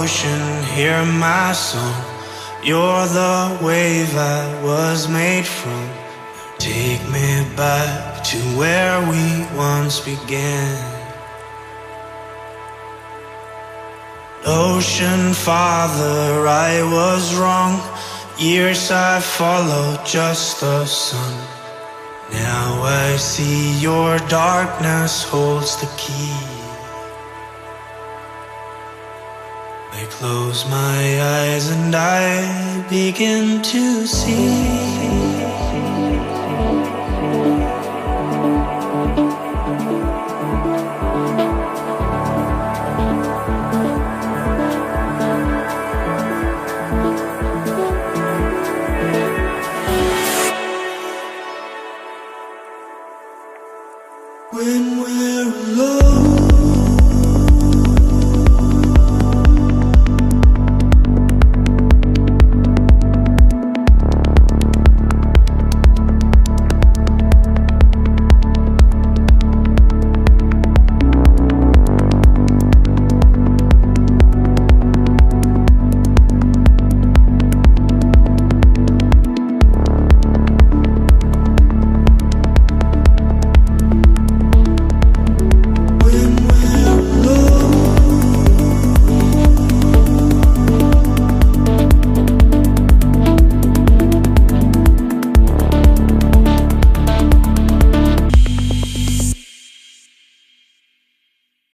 ocean, hear my song. You're the wave I was made from. Take me back to where we once began. Ocean father, I was wrong. Years I followed just the sun. Now I see your darkness holds the key. I close my eyes and I begin to see.